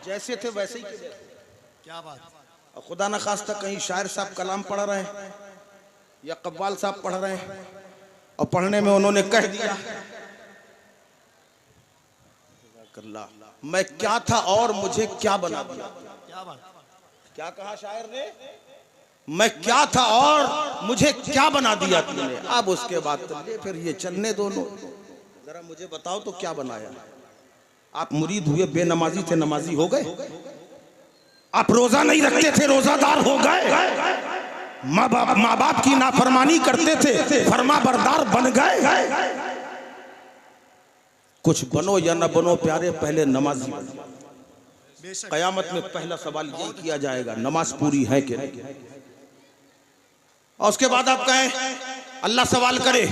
जैसे थे वैसे ही। क्या बात। और खुदा न खास्ता कहीं शायर साहब कलाम पढ़ रहे हैं या कव्वाल साहब पढ़ रहे हैं और पढ़ने में उन्होंने कह दिया मैं क्या था और मुझे क्या बना दिया। क्या बात। क्या कहा शायर ने, मैं क्या था और मुझे क्या बना दिया तुमने। अब उसके बाद फिर ये चलने दोनों, जरा मुझे बताओ तो क्या बनाया। आप मुरीद हुए, बेनमाजी थे नमाजी हो गए। आप रोजा नहीं रखते थे रोजादार हो गए। माँ बाप की नाफरमानी करते थे फरमा बरदार बन गए। कुछ बनो या न बनो प्यारे, पहले नमाजी बनो। कयामत में पहला सवाल यही किया जाएगा, नमाज पूरी है कि नहीं। और उसके बाद आप कहें, अल्लाह सवाल करे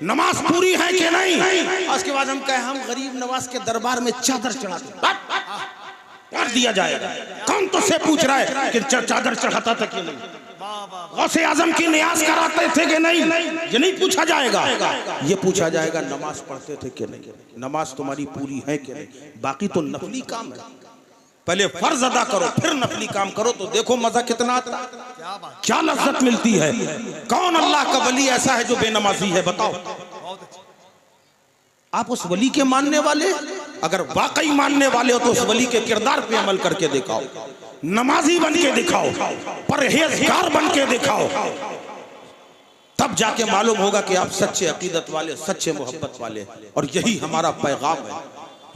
नमाज पूरी है कि नहीं। और उसके बाद हम कहें हम गरीब नवाज के दरबार में चादर चढ़ाते कर दिया जाएगा। कौन तो से पूछ रहा है कि चादर चढ़ाता था कि नहीं, गौसे आजम की नियाज कराते थे कि नहीं, ये नहीं पूछा जाएगा। ये पूछा जाएगा नमाज पढ़ते थे कि नहीं, नमाज तुम्हारी पूरी है कि नहीं। बाकी तो नफली काम है, पहले फर्ज अदा करो फिर नफली काम करो तो देखो मजा कितना आता, क्या लज्जत मिलती है। कौन अल्लाह का वली ऐसा है जो बेनमाजी है, बताओ। आप उस वली के मानने वाले, अगर वाकई मानने वाले हो तो उस वली के किरदार पे अमल करके दिखाओ, नमाजी बन के दिखाओ, परहेजगार बन के दिखाओ, तब जाके मालूम होगा कि आप सच्चे अकीदत वाले, सच्चे मोहब्बत वाले। और यही हमारा पैगाम है,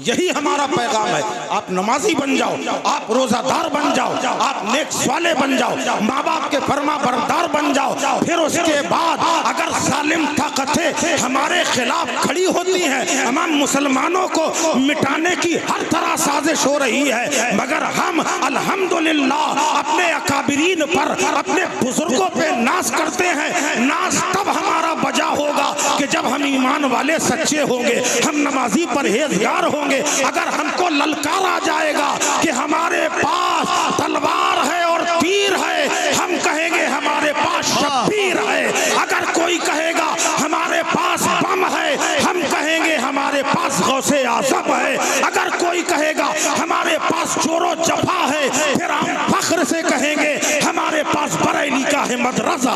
यही हमारा पैगाम है। आप नमाजी बन जाओ, आप रोजादार बन जाओ, आप नेक स्वाले बन जाओ, माँ बाप के फरमा बरदार बन जाओ। फिर उसके बाद अगर जालिम ताकतें हमारे खिलाफ खड़ी होती हैं, हम मुसलमानों को मिटाने की हर तरह साजिश हो रही है, मगर हम अल्हम्दुलिल्लाह अपने अकाबिरीन पर, अपने बुजुर्गों पे नाज करते हैं। नाज तब हमारा बजा होगा कि जब हम ईमान वाले सच्चे होंगे, हम नमाजी परहेजगार होंगे। अगर हमको ललकार आ जाएगा कि हमारे पास तलवार है और तीर है, हम कहेंगे हमारे पास शब्बीर है। अगर कोई कहेगा हमारे पास बम है, हम कहेंगे हमारे पास गौसे आज़म है। अगर कोई कहेगा हमारे पास जोरो जफा है, फिर हम फख्र से कहेंगे हमारे पास बरेली का है मदरसा।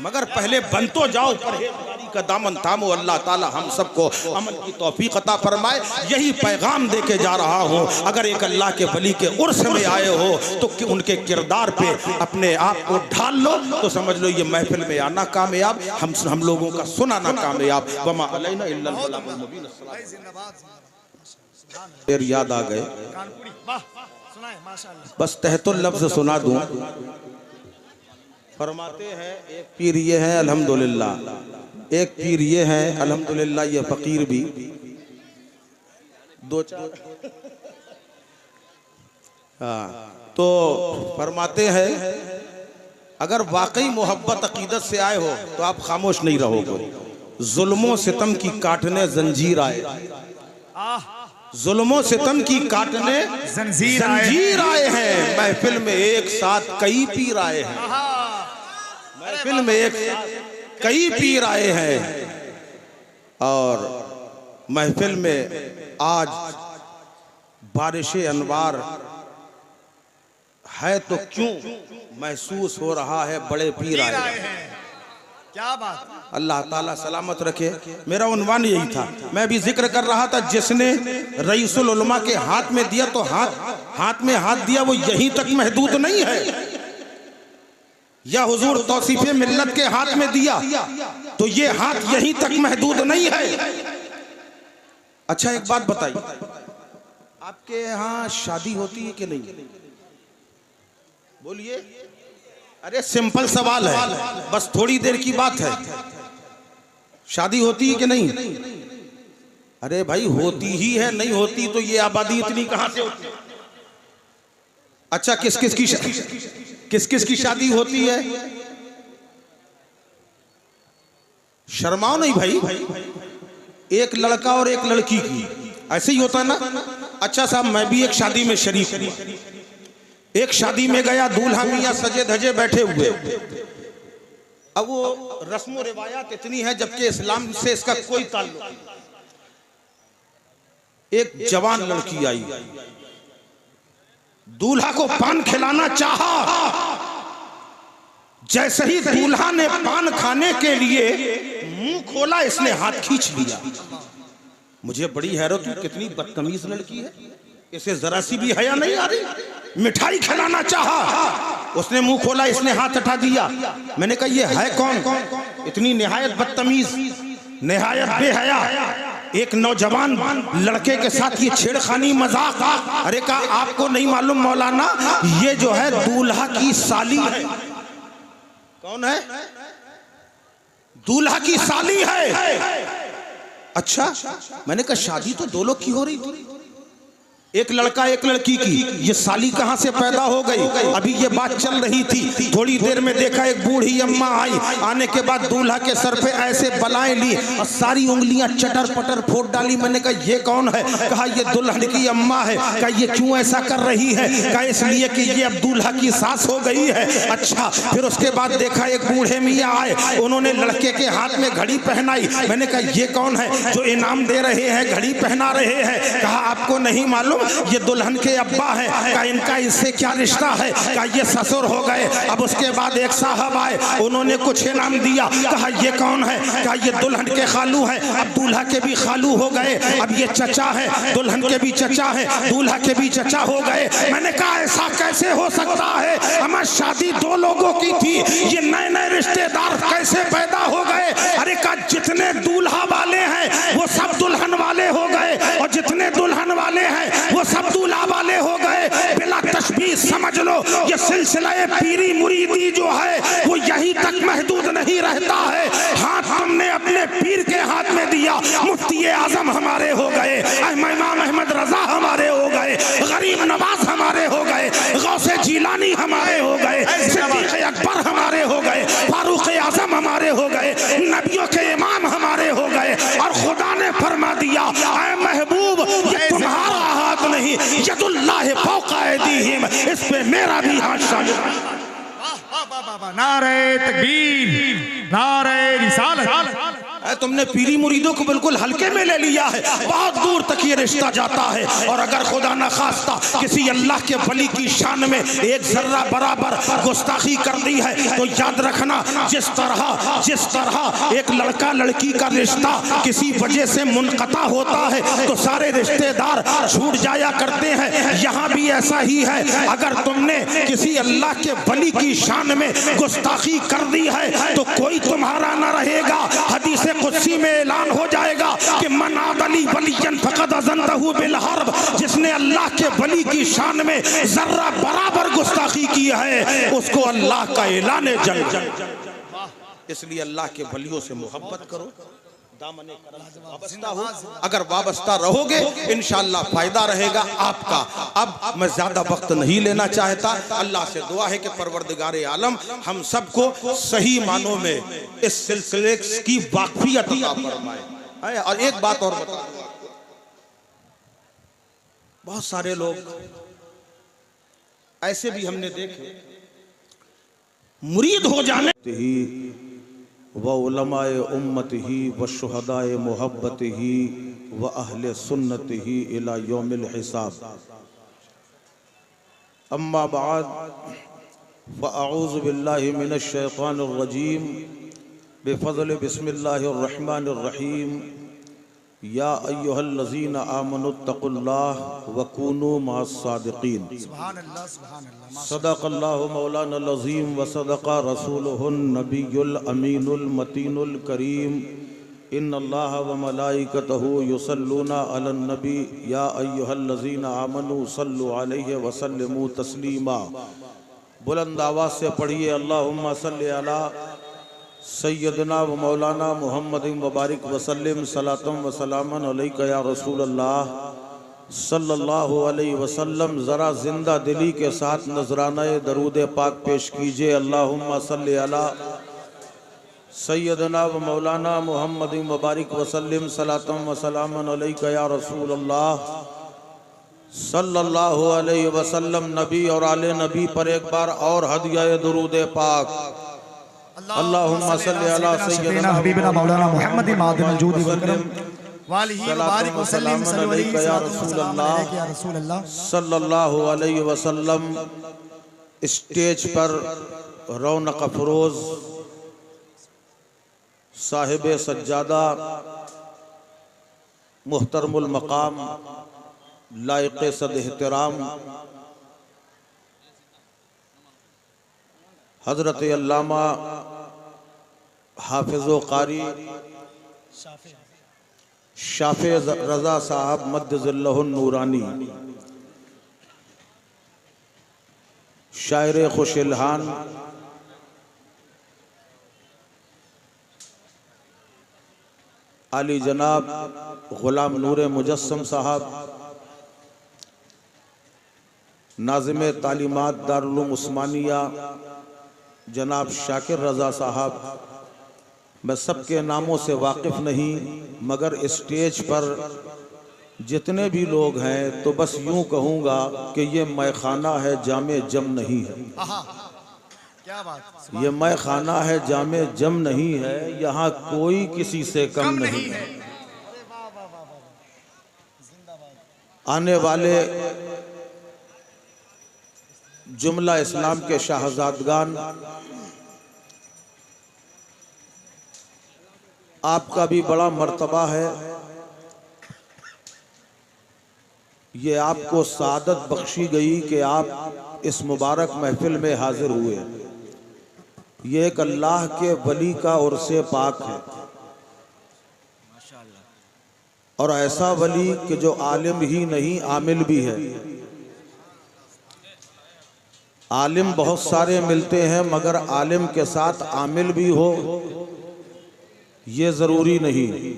मगर पहले बन तो जाओ, परहेजगारी का दामन थामो। अल्लाह ताला हम सबको अमल की तौफीक अता फरमाए। यही पैगाम देके जा रहा हूँ। अगर एक अल्लाह के वली के उर्स में आए हो तो उनके किरदार पे अपने आप को ढाल लो तो समझ लो ये महफिल में आना कामयाब, हम लोगों का सुनाना कामयाब। वमा अलैना इल्लल बलागुल मुबीन। फिर याद आ गए, बस तहतुल लफ्ज़ सुना दूं। फरमाते हैं एक पीर ये है अल्हम्दुलिल्लाह, एक पीर ये है अल्हम्दुलिल्लाह, ये फकीर भी दो चार। हाँ, तो फरमाते हैं अगर वाकई मोहब्बत अकीदत से आए हो तो आप खामोश नहीं रहोगे। जुल्मों सितम की काटने जंजीर आए, जुल्मों सितम की काटने जंजीर आए हैं। महफिल में एक साथ कई पीर आए हैं, महफिल में एक साथ कई पीर आए हैं। और महफिल में आज बारिश अनवार है तो क्यों महसूस हो रहा है बड़े पीर आए हैं। क्या बात। अल्लाह ताला सलामत रखे। मेरा उन्वान यही था, मैं भी जिक्र कर रहा था, जिसने रईसुल उलमा के हाथ में दिया तो हाथ में हाथ दिया वो यहीं तक महदूद नहीं है, या हुजूर तौसीफे मिल्लत के हाथ में दिया तो ये हाथ यहीं तक महदूद नहीं है। अच्छा एक बात बताइए, आपके यहाँ शादी होती है कि नहीं? बोलिए। अरे सिंपल सवाल है, बस थोड़ी देर की बात है। शादी होती है कि नहीं? अरे भाई होती ही है, नहीं होती तो ये आबादी इतनी कहां से होती? अच्छा किस किस की शादी होती है? शर्माओ नहीं भाई, एक लड़का और एक लड़की की, ऐसे ही होता ना। अच्छा साहब, मैं भी एक शादी में शरीक हूं। एक शादी में गया, दूल्हा मियां सजे धजे बैठे हुए। अब वो रस्म रिवायात इतनी है जबकि इस्लाम से इसका कोई ताल्लुक नहीं। एक जवान लड़की आई, दूल्हा को पान खिलाना चाहा। जैसे ही दूल्हा ने पान खाने के लिए मुंह खोला, इसने हाथ खींच लिया। मुझे बड़ी हैरत हुई, कितनी बदतमीज लड़की है, इसे जरा सी भी हया नहीं आ रही। मिठाई खिलाना चाहा, उसने मुंह खोला, इसने हाथ हटा दिया। मैंने कहा ये है कौन, इतनी निहायत बदतमीज, निहायत बेहया। एक नौजवान लड़के के साथ ये छेड़खानी, मजाक। अरे कहा आपको नहीं मालूम मौलाना, ये जो है दूल्हा की साली है। कौन है? दूल्हा की साली है। अच्छा, मैंने कहा शादी तो दो लोग की हो रही थी, एक लड़का एक लड़की की, ये साली कहां से पैदा हो गई? अभी ये बात चल रही थी। थोड़ी देर में देखा एक बूढ़ी अम्मा आई, आने के बाद दूल्हा के सर पे ऐसे बलाएं ली और सारी उंगलियां चटर पटर फोड़ डाली। मैंने कहा ये कौन है? कहा ये दुल्हन की अम्मा है। कहा ये क्यों ऐसा कर रही है? कहा इसलिए कि ये अब दूल्हा की सास हो गई है। अच्छा, फिर उसके बाद देखा एक बूढ़े मियाँ आए, उन्होंने लड़के के हाथ में घड़ी पहनाई। मैंने कहा ये कौन है जो इनाम दे रहे हैं, घड़ी पहना रहे हैं? कहा आपको नहीं मालूम, ये दुल्हन के अब्बा है। का इनका इससे क्या रिश्ता है? का ये ससुर हो गए। अब उसके बाद एक साहब आए, उन्होंने कुछ इनाम दिया। कहा ये कौन है? का ये दुल्हन के खालू है। अब दूल्हा के भी खालू हो गए। अब ये चचा है, दुल्हन के भी चचा है, दूल्हा के भी चचा हो गए। मैंने कहा ऐसा कैसे हो सकता है? हमारी शादी दो लोगों की थी, ये नए नए रिश्तेदार कैसे पैदा हो गए? अरे का जितने दूल्हा वाले हैं वो सब दुल्हन वाले हो गए, और जितने दुल्हन वाले हैं वो सब दूल्हा वाले हो गए। बिला तशबीह समझ लो, ये सिलसिला पीरी मुरीदी जो है वो यहीं तक महदूद नहीं रहता है। हाथ हमने अपने पीर के हाथ में दिया, मुफ्ती आजम हमारे हो गए, इमाम अहमद रजा हमारे हो गए, गरीब नवाज हमारे हो गए, गौसे जीलानी हमारे हो गए, सिद्दीक़ अकबर हमारे हो गए, फारूक आजम हमारे हो गए, नबियों के इमाम हमारे हो गए। और खुदा ने फरमा दिया, ऐ महबूब ये तुम्हारा हाथ नहीं, यदुल्लाह फौका ऐदीहिम, इस पे मेरा भी हाथ शामिल। नारे तकबीर, नारे रिसालत। तुमने पीरी मुरीदों को बिल्कुल हल्के में ले लिया है। बहुत दूर तक ये रिश्ता जाता है। और अगर खुदा न खास्ता किसी अल्लाह के वली की शान में एक जर्रा बराबर गुस्ताखी कर दी है तो याद रखना, जिस तरह एक लड़का लड़की का रिश्ता किसी वजह से मुनक़ता होता है तो सारे रिश्तेदार छूट जाया करते हैं, यहाँ भी ऐसा ही है। अगर तुमने किसी अल्लाह के वली की शान में गुस्ताखी कर दी है तो कोई तुम्हारा न रहेगा। हदीस कुदसी में ऐलान हो जाएगा कि मन आदली वलियन फक़द अज़नतहु बिल हर्ब, जिसने अल्लाह के वली की शान में जर्रा बराबर गुस्ताखी की है उसको अल्लाह का ऐलान जंग। इसलिए अल्लाह के वलियों से मोहब्बत करो, दामने करम वाबस्ता हो। अगर वाबस्ता रहोगे इंशाअल्लाह फायदा रहेगा आपका। अब मैं ज्यादा वक्त नहीं लेना चाहता। अल्लाह से दुआ है कि परवरदिगारे आलम हम सबको सही मानों में इस सिलसिले की वाकफियत अता फरमाए। और एक बात और बता, बहुत सारे लोग ऐसे भी हमने देखे मुरीद हो जाने ही व उलमाए उम्मत ही व शुहदाए मोहब्बत ही व अहले सुन्नत ही इला यौमिल हिसाब। अम्मा बाद फ़अऊज़ु बिल्लाहि मिनश शैतानिर रजीम बिफ़ज़्लि बिस्मिल्लाहिर रहमानिर रहीम। या अय्युहल्लज़ीना आमनुत्तक़ुल्लाह व कूनू मअस सादिक़ीन। सदक़ल्लाहु मौलानल अज़ीम व सदक़ा रसूलुहुन नबियुल अमीनुल मतीनुल करीम। इन्नल्लाह व मलाइकतहु युसल्लूना अलन नबी या अय्युहल्लज़ीना आमनू सल्लु अलैहि व सल्लिमू तस्लीमा। बुलंद आवाज़ से पढ़िए अल्लाहुम्मा सल्लि अला सैयदना व मौलाना मुहम्मद मुबारक वसल्लम सलातम व सलामन अलैका या रसूल अल्लाह सल्लल्लाहु अलैहि वसल्लम। ज़रा जिंदा दिली के साथ नजराना दरूद पाक पेश कीजिए। अल्लाहुम्मा सल्लि अला सैयदना व मौलाना मुहम्मद मुबारक वसल्लम सलातम व सलामन अलैका या रसूल अल्लाह सल्लल्लाहु अलैहि वसल्लम। नबी और आले नबी पर एक बार और हदिया दरूद पाक। अल्लाहुम्मा सल्लि अला सय्यिदना हबीबना मौलाना मुहम्मद मादिन वजूद वकरम वालिही मुबारक वसल्लम सल्लल्लाहु अलैहि वसल्लम। स्टेज पर रौनक अफरोज साहिब सज्जादा मुहतरमुल मकाम लायक सद एहतराम हजरत अल्लामा हाफिज़ो कारी शाफे रजा साहब मद्दज़िल्लहुन नूरानी, शायर खुश इल्हान, आली जनाब गुलाम नूर मुजस्सम साहब, नाज़िम तालीमात दारुल उलूम उस्मानिया जनाब शाकिर रजा साहब। मैं सबके नामों से वाकिफ़ नहीं, मगर स्टेज पर जितने भी लोग हैं तो बस यूं कहूँगा कि ये मैखाना है, जामे जम नहीं है। क्या बात, ये मैखाना है, जामे जम नहीं है। यहाँ कोई किसी से कम नहीं है। आने वाले जुमला इस्लाम के शाहजादगान, आपका भी बड़ा मर्तबा है। ये आपको सादत बख्शी गई कि आप इस मुबारक महफिल में हाजिर हुए। ये एक अल्लाह के वली का उर्से पाक है, और ऐसा वली कि जो आलिम ही नहीं आमिल भी है। आलिम बहुत सारे मिलते हैं, मगर आलिम के साथ आमिल भी हो ये ज़रूरी नहीं।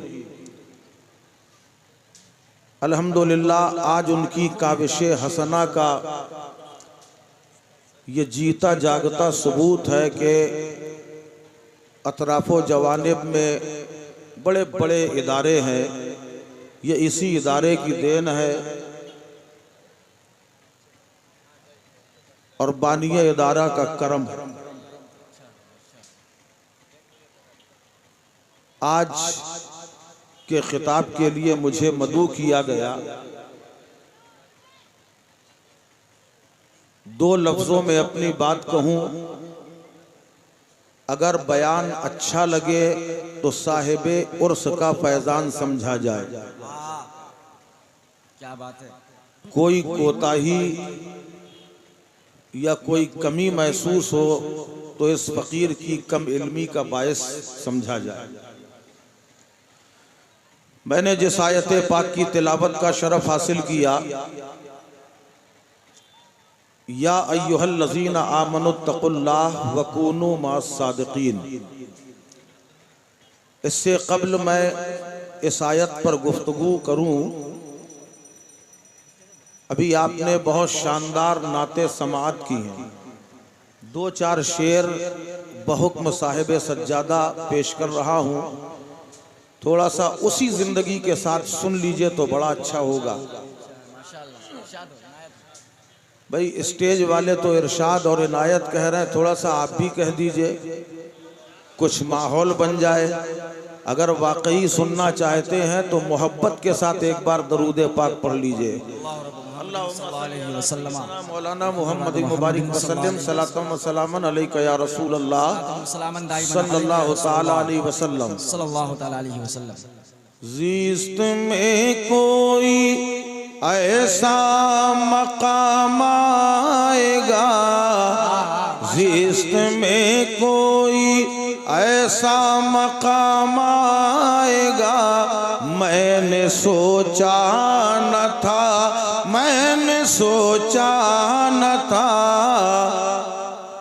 अल्हम्दुलिल्लाह आज उनकी काविशे हसना का ये जीता जागता सबूत है कि अतराफ़ो जवानिब में बड़े बड़े इदारे हैं। ये इसी इदारे की देन है, और बानिया इदारा का करम है। आज के खिताब के लिए मुझे मदऊ किया गया। दो लफ्ज़ों में अपनी बात कहूँ, अगर बयान अच्छा लगे तो साहिबे उर्स का फैज़ान समझा जाए। क्या बात है। कोई कोताही या कोई कमी महसूस हो तो इस फ़कीर की कम इल्मी का बायस समझा जाए। मैंने जिस आयत पाक की तिलावत का शरफ हासिल किया, या अय्युहल्लज़ीना आमनुत्तक़ुल्लाह वकूनू मास्सादिक़ीन, इससे कब्ल मैं इस आयत पर गुफ्तगू करूं, अभी आपने बहुत शानदार नाते समाअत की हैं। दो चार शेर बहुक्म साहिब सज्जादा पेश कर रहा हूँ, थोड़ा सा उसी जिंदगी के साथ सुन लीजिए तो बड़ा अच्छा होगा। भाई स्टेज वाले तो इरशाद और इनायत कह रहे हैं, थोड़ा सा आप भी कह दीजिए, कुछ माहौल बन जाए। अगर वाकई सुनना चाहते हैं तो मोहब्बत के साथ एक बार दरूद पाक पढ़ लीजिए। मौलाना मोहम्मद मुबारक वसल्लम सलातम व सलामन अलैका या रसूल अल्लाह सल्लल्लाहु तआला अलैहि वसल्लम। ज़िस्त में कोई ऐसा मकाम आएगा, ज़िस्त में कोई ऐसा मकाम आएगा, मैंने सोचा न था, मैंने सोचा न था।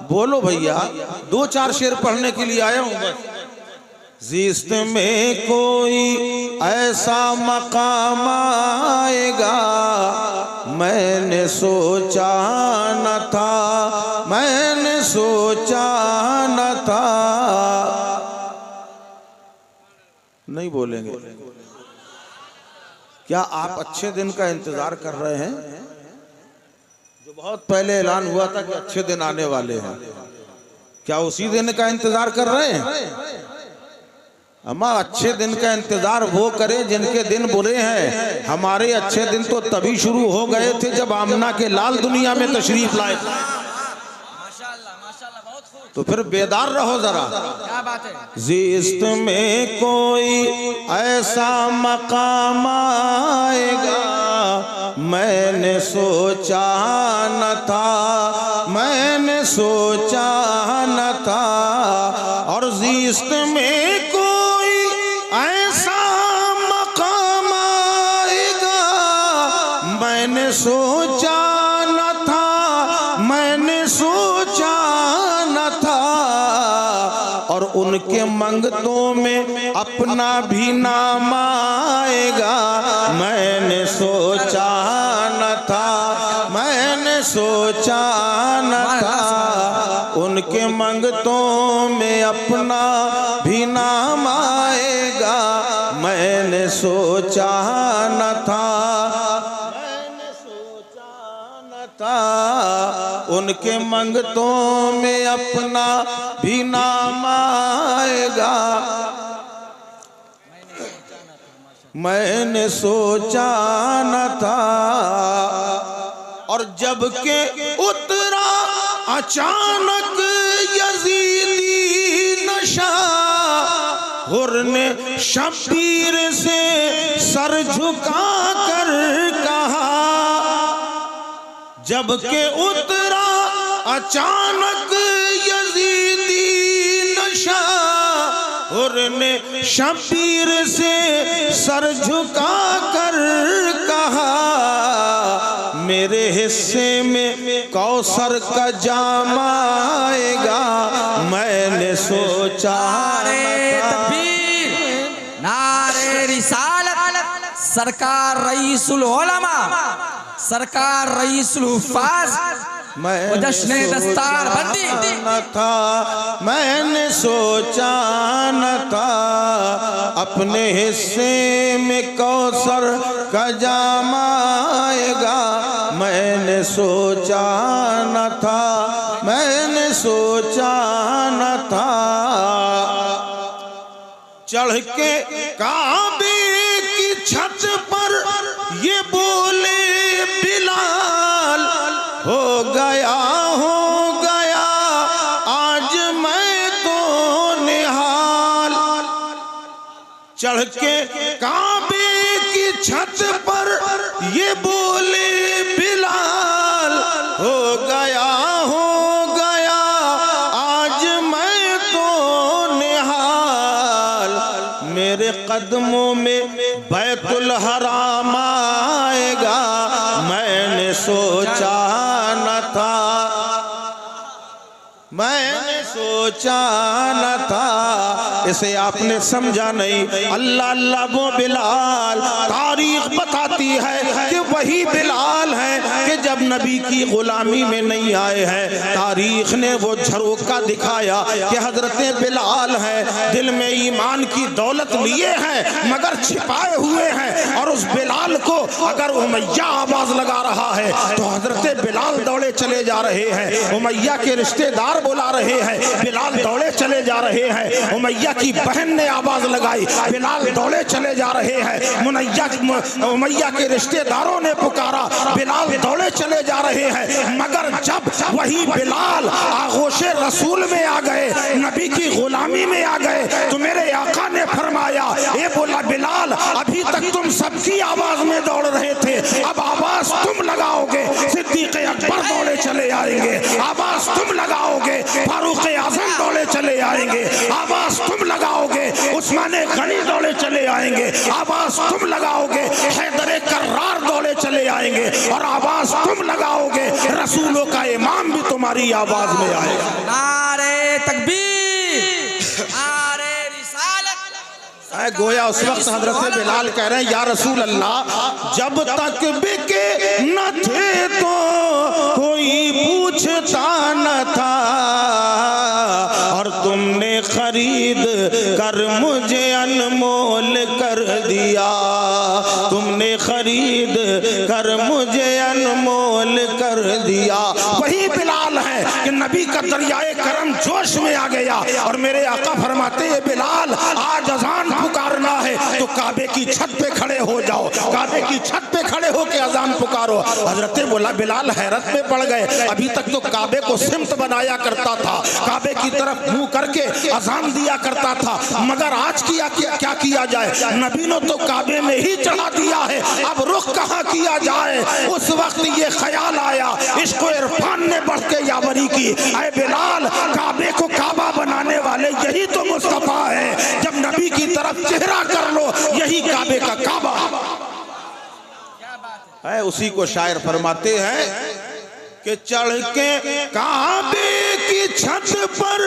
बोलो भैया, दो चार शेर पढ़ने के लिए आया हूं बस। ज़िस्त में कोई ऐसा मकाम आएगा, मैंने सोचा न था, मैंने सोचा न था। नहीं बोलेंगे? क्या आप अच्छे दिन का इंतजार कर रहे हैं? जो बहुत पहले ऐलान हुआ था कि अच्छे दिन आने वाले हैं, क्या उसी दिन का इंतजार कर रहे हैं? अम्मा अच्छे दिन का इंतजार वो करे जिनके दिन बुरे हैं। हमारे अच्छे दिन तो तभी शुरू हो गए थे जब आमना के लाल दुनिया में तशरीफ लाए। तो फिर बेदार रहो जरा। क्या बात है? जिस्त में कोई ऐसा मकाम आएगा मैंने सोचा न था, मैंने सोचा न था। और जिस्त में कोई ऐसा मकाम आएगा मैंने सोचा न था, मैंने सोचा न था। और उनके मंगतों में अपना भी नाम आएगा मैंने सोचा न था, मैंने सोचा न था। उनके मंगतों में अपना भी नाम आएगा मैंने सोचा न था, मैंने सोचा न था। उनके मंगतों में अपना भी नाम आएगा मैंने सोचा न था। और जब के उतरा अचानक यजीदी नशा, हुर ने शब्बीर से सर झुका कर कहा। जब के उतरा अचानक यजीदी नशा, हुर ने शब्बीर से सर झुका कर कहा। मेरे हिस्से में कौसर का जाम आएगा मैंने सोचा नारे तकबीर, नारे रिसालत, सरकार रईसुल उलमा, सरकार रईसुल हुफ़ाज़, जश्न दस्तार बंदी न था, मैंने सोचा न था। अपने हिस्से में कौसर का जाम आएगा मैंने सोचा न था, मैंने सोचा न था। चढ़ के काबे की छत पर ये बोले बिलाल, हो गया आज मैं तो निहाल। चढ़ के काबे की छत पर ये बोले बिलाल, हो गया आज मैं तो निहाल। मेरे कदमों में बैतुल हराम आएगा मैंने सोचा न था, मैंने सोचा न था। इसे आपने समझा नहीं। अल्लाह अल्लाह वो बिलाल, तारीख बताती है कि वही बिलाल है कि जब नबी की गुलामी में नहीं आए हैं, तारीख ने वो झरोका दिखाया कि हजरत बिलाल है, दिल में ईमान की दौलत लिए हैं मगर छिपाए हुए हैं। और उस बिलाल को अगर उमैया आवाज लगा रहा है तो हजरत बिलाल दौड़े चले जा रहे हैं। उमैया के रिश्तेदार बुला रहे हैं, बिलाल दौड़े चले जा रहे हैं। उमैया की बहन ने आवाज लगाई, बिलाल दौड़े चले जा रहे हैं। उमैया के रिश्तेदारों ने पुकारा, बिलाल दौड़े चले जा रहे हैं। मगर जब वही बिलाल आगोशे रसूल में आ गए, नबी की गुलामी में आ गए, तो मेरे आका ने फरमाया, ये बोला बिलाल अभी तक तुम सबकी आवाज में दौड़ रहे थे, अब आवाज तुम लगाओगे। सिद्दीक अकबर दौड़े चले आएंगे, आवाज तुम लगाओगे। फारूक आजम दौड़े चले आएंगे, आवाज तुम लगाओगे। उस्मान गनी दौड़े चले आएंगे, आवाज तुम लगाओगे। हैदर कर्रार दौड़े चले आएंगे और आवाज तुम लगाओगे। रसूलों का इमाम भी तुम्हारी आवाज में आएगा। नारे तकबीर, नारे रिसालत। गोया उस वक्त हजरत बिलाल कह रहे हैं, या रसूल अल्लाह, जब तक बिके न थे तो कोई पूछता न था, और तुमने खरीद कर मुझे अनमोल कर दिया, तुमने खरीद कर मुझे अनमोल कर दिया। वही बिलाल है कि नबी का दरियाए करम जोश में आ गया और मेरे आका फरमाते हैं बिलाल आज अजान पुकारना है तो काबे की छत पे खड़े हो जाओ, काबे की छत पे खड़े हो के अजान पुकारो। हजरत बोला बिलाल हैरत में पड़ गए, अभी तक तो काबे को सिमत बनाया करता था, काबे की तरफ मुंह करके अजान दिया करता था, मगर आज क्या किया जाए, नबी ने तो काबे में ही चढ़ा दिया है, अब रुख कहाँ किया जाए। उस वक्त ये ख्याल आया, इसको इरफान ने बढ़ के यावरी की, ऐ बिलाल काबे को काबा बनाने वाले यही तो मुस्तफा है, जब नबी की तरफ चेहरा कर लो यही काबे का काबा है। उसी को शायर फरमाते हैं कि चढ़ के काबे की छत पर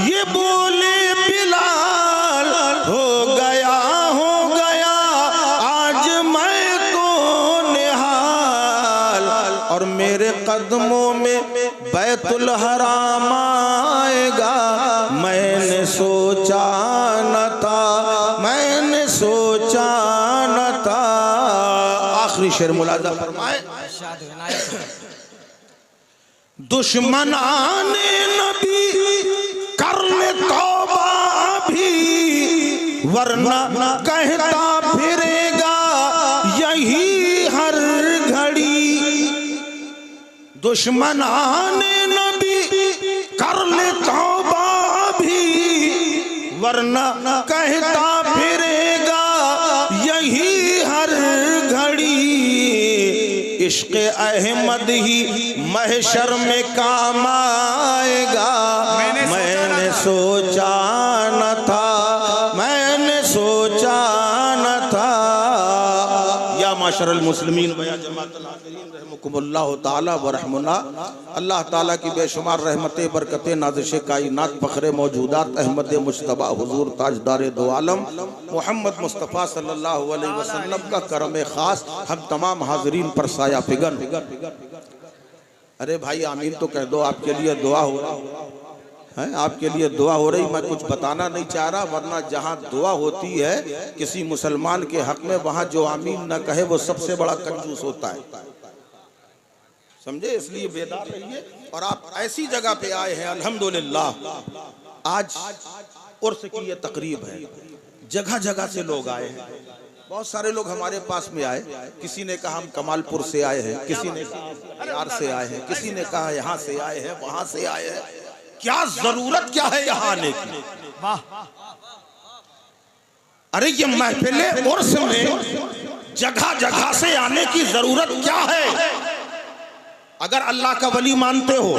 ये बोले बिलाल हो गया आज मैं तो निहाल, और मेरे कदमों में बैतुल हराम आएगा, मैंने सोचा न था, मैंने सोचा न था। आखिरी शेर मुलाजा फरमाए, दुश्मनाने नबी कर ले तौबा भी, वरना कहता फिरेगा यही हर घड़ी। दुश्मनाने नबी कर ले तौबा भी, वरना कहता फिरेगा यही हर घड़ी। इश्क़ अहमद ही महशर में काम आएगा, मैंने सोचा न था, मैंने सोचा न था। या माशरल मुस्लिमीन व या जमाअतल हाज़िरीन रहमुकुमुल्लाह ताला व रहमुना। अल्लाह ताला की बेशुमार रहमतें बरकतें नाज़िश कायनात फ़ख्रे मौजूदात अहमद मुज्तबा हुज़ूर ताजदार दो आलम मोहम्मद मुस्तफ़ा सल्लल्लाहु अलैहि वसल्लम का करम ख़ास हम तमाम हाज़िरीन पर साया फिगन। अरे भाई आमीन तो कह दो, आपके लिए दुआ हो रही है, आपके लिए दुआ हो रही। मैं कुछ बताना नहीं चाह रहा, वरना जहाँ दुआ होती है किसी मुसलमान के हक में, वहाँ जो आमीन न कहे वो सबसे बड़ा कंजूस होता है, समझे। इसलिए बेदार रहिए। और आप ऐसी जगह पे आए हैं अल्हम्दुलिल्लाह, आज उर्स की ये तकरीब है, जगह जगह से लोग आए हैं, बहुत सारे लोग हमारे पास में आए। किसी ने कहा हम कमालपुर से आए हैं, किसी ने कहा यार से आए हैं, किसी ने कहा यहाँ से आए हैं, वहां से आए हैं। क्या जरूरत क्या है यहाँ आने की? अरे ये महफिले उर्स में जगह जगह से आने की जरूरत क्या है? अगर अल्लाह का वली मानते हो,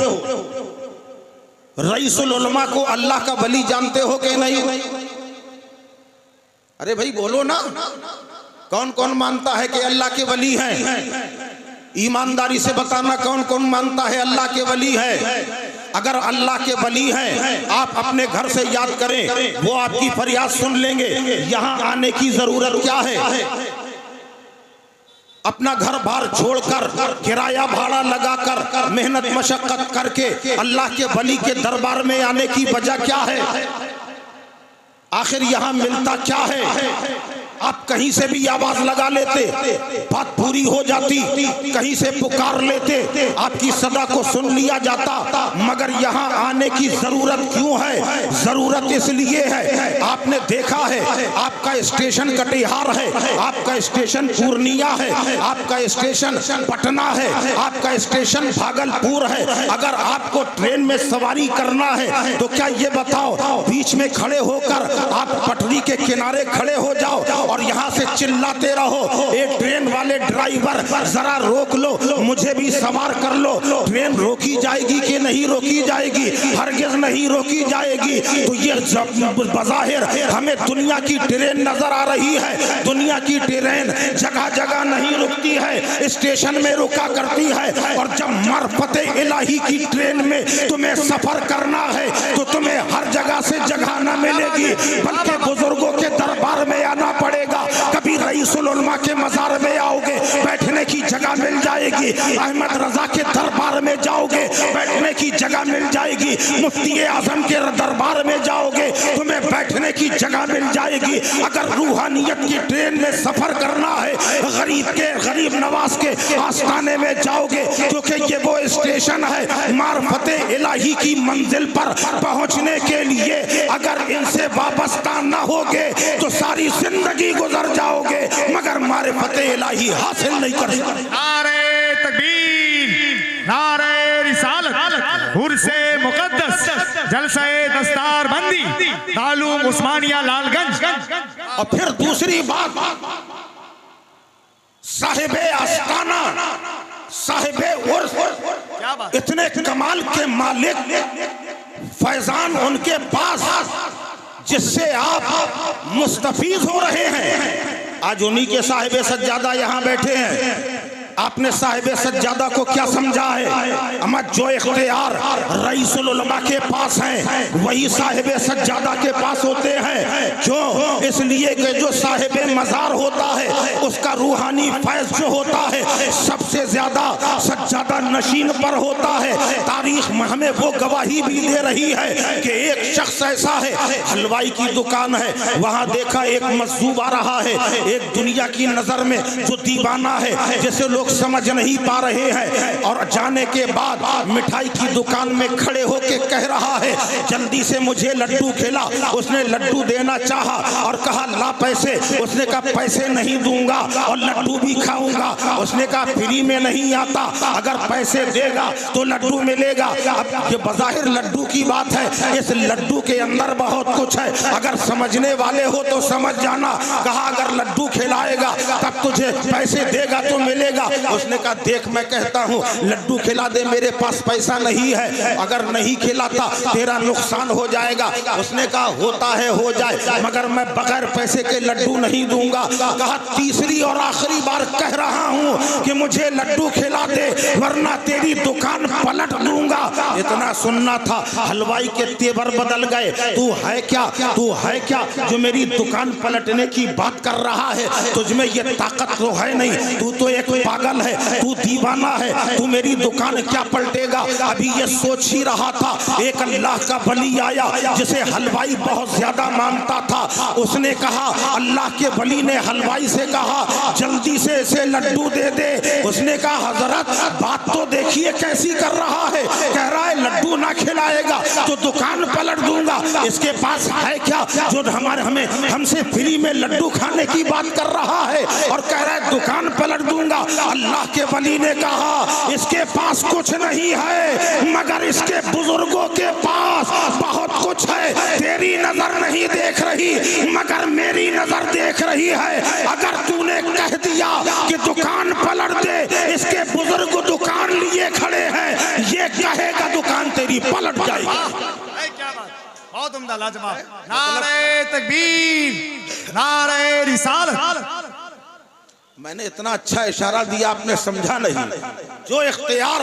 रईसुल उलमा को अल्लाह का वली जानते हो कि नहीं? अरे भाई बोलो ना, कौन कौन मानता है कि अल्लाह के वली हैं? ईमानदारी से बताना कौन कौन मानता है अल्लाह के वली है। अगर अल्लाह के वली हैं, आप अपने घर से याद करें, वो आपकी फरियाद सुन लेंगे। यहाँ आने की जरूरत क्या है? अपना घर बार छोड़कर, किराया भाड़ा लगाकर, मेहनत मशक्कत करके अल्लाह के वली के दरबार में आने की वजह क्या है? आखिर यहाँ मिलता क्या है? आप कहीं से भी आवाज लगा लेते, बात पूरी हो जाती, कहीं से पुकार लेते, आपकी सदा को सुन लिया जाता। मगर यहाँ आने की जरूरत क्यों है? जरूरत इसलिए है, आपने देखा है आपका स्टेशन कटिहार है, आपका स्टेशन पूर्णिया है, आपका स्टेशन पटना है, आपका स्टेशन भागलपुर है। अगर आपको ट्रेन में सवारी करना है तो क्या ये बताओ, बीच में खड़े होकर आप पटरी के किनारे खड़े हो जाओ और यहाँ से चिल्लाते रहो, एक ट्रेन वाले ड्राइवर जरा रोक लो, मुझे भी सवार कर लो। ट्रेन रोकी जाएगी कि नहीं रोकी जाएगी? हरगिज़ नहीं रोकी जाएगी। तो ये बज़ाहिर हमें दुनिया की ट्रेन नजर आ रही है, दुनिया की ट्रेन जगह जगह नहीं रुकती है, स्टेशन में रुका करती है। और जब मरफते इलाही की ट्रेन में तुम्हें सफर करना है तो तुम्हें हर जगह से जगह न मिलेगी, बल्कि बुजुर्गों के दरबार में आना पड़ेगा। कभी रईसुल उलमा के मजार में आओगे बैठने की जगह मिल जाएगी, अहमद रजा के दरबार में जाओगे बैठने की जगह मिल जाएगी, मुफ्ती आजम के दरबार में जाओगे तुम्हें बैठने की जगह मिल जाएगी। अगर रूहानियत की ट्रेन में सफर करना है गरीब नवाज के आस्थाने में जाओगे, क्योंकि ये वो स्टेशन है मार्फते इलाही की मंजिल पर पहुंचने के लिए। अगर इनसे वाबस्ता न होगे तो सारी जिंदगी गुजर जाओगे मगर मार्फते इलाही हासिल नहीं कर सकते। नारे तकबीर, नारे रिसालत, उर्से मुकद्दस, जलसे दस्तार बंदी, दारूल उस्मानिया लालगंज। और फिर दूसरी बात, साहिबे आस्ताना साहिबे उर्स इतने कमाल के मालिक फैजान उनके पास जिससे आप मुस्तफीज हो रहे हैं। आज उन्हीं के साहिबे सज्जादा यहाँ बैठे हैं। आपने साहिबे सज्जादा को क्या समझा है? अमद जो इख्तियार रईसुल उलमा के पास है वही साहिबे सज्जादा के पास होते हैं। जो इसलिए कि जो साहिबे मजार होता है उसका रूहानी फैज जो होता है सबसे ज्यादा सज्जादा नशीन पर होता है। तारीख हमें वो गवाही भी दे रही है कि एक शख्स ऐसा है, हलवाई की दुकान है, वहां देखा एक मजदूर आ रहा है, एक दुनिया की नजर में जो दीवाना है जैसे लोग समझ नहीं पा रहे हैं, और जाने के बाद मिठाई की दुकान में खड़े होके कह रहा है जल्दी से मुझे लड्डू खिला। उसने लड्डू देना चाहा और कहा ला पैसे। उसने कहा पैसे नहीं दूंगा और लड्डू भी खाऊंगा। उसने कहा फ्री में नहीं आता, अगर पैसे देगा तो लड्डू मिलेगा। अब ये बज़ाहिर लड्डू की बात है, इस लड्डू के अंदर बहुत कुछ है, अगर समझने वाले हो तो समझ जाना। कहा अगर लड्डू खिलाएगा तब तुझे पैसे देगा तो मिलेगा। उसने कहा देख मैं कहता हूँ लड्डू खिला दे, मेरे पास पैसा नहीं है, अगर नहीं खिलाता तेरा नुकसान हो जाएगा। उसने कहा होता है हो जाए मगर मैं बगैर पैसे के लड्डू नहीं दूंगा। कहा तीसरी और आखिरी बार कह रहा हूँ कि मुझे लड्डू खिला दे वरना तेरी दुकान पलट दूंगा। इतना सुनना था, हलवाई के तेवर बदल गए। तू है क्या, तू है क्या जो मेरी दुकान पलटने की बात कर रहा है? तुझमें ये ताकत तो है नहीं, तू तो एक पागल है, तू दीवाना है, तू मेरी दुकान क्या पलटेगा? अभी ये सोच ही रहा था, एक अल्लाह का वली आया जिसे हलवाई बहुत ज्यादा मानता था। उसने कहा, अल्लाह के वली ने हलवाई से कहा जल्दी से इसे लड्डू दे दे। उसने कहा हजरत बात तो देखिए कैसी कर रहा है, कह रहा है लड्डू ना खिलाएगा तो दुकान पलट दूंगा। इसके पास है क्या जो हमें हमसे फ्री में लड्डू खाने की बात कर रहा है और कह रहा है दुकान पलट दूंगा। अल्लाह के वली ने कहा इसके पास कुछ नहीं है मगर इसके बुजुर्गों के पास बहुत कुछ है। तेरी नजर नहीं देख रही मगर मेरी नजर देख रही है। अगर तूने कह दिया कि दुकान पलट दे, इसके बुजुर्ग दुकान लिए खड़े हैं, ये कहेगा दुकान तेरी पलट जाएगी। क्या बात, बहुत उम्दा, लाजवाब। नारे तकबीर, नारे रिसालत। मैंने इतना अच्छा इशारा दिया आपने समझा नहीं। जो इख्तियार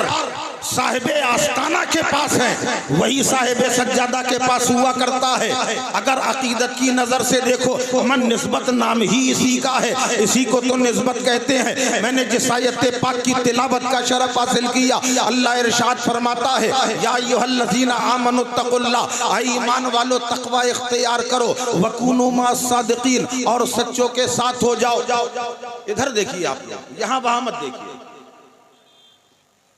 साहिबे आस्ताना के पास है वही साहिबे सज्जादा के पास हुआ करता है। अगर अकीदत की नजर से देखो मन निस्बत नाम ही इसी का है, इसी को तो निस्बत कहते हैं। मैंने जिस आयत पाक की तिलावत का शरफ हासिल किया, अल्लाह इरशाद फरमाता है या अय्युहल्लज़ीना आमनुत्तकुल्लाह, आई ईमान वालो तकवा इख्तियार करो, वकूनू मास सादिकीन, और सच्चों के साथ हो जाओ। इधर देखिए, आप यहां वहां मत देखिए।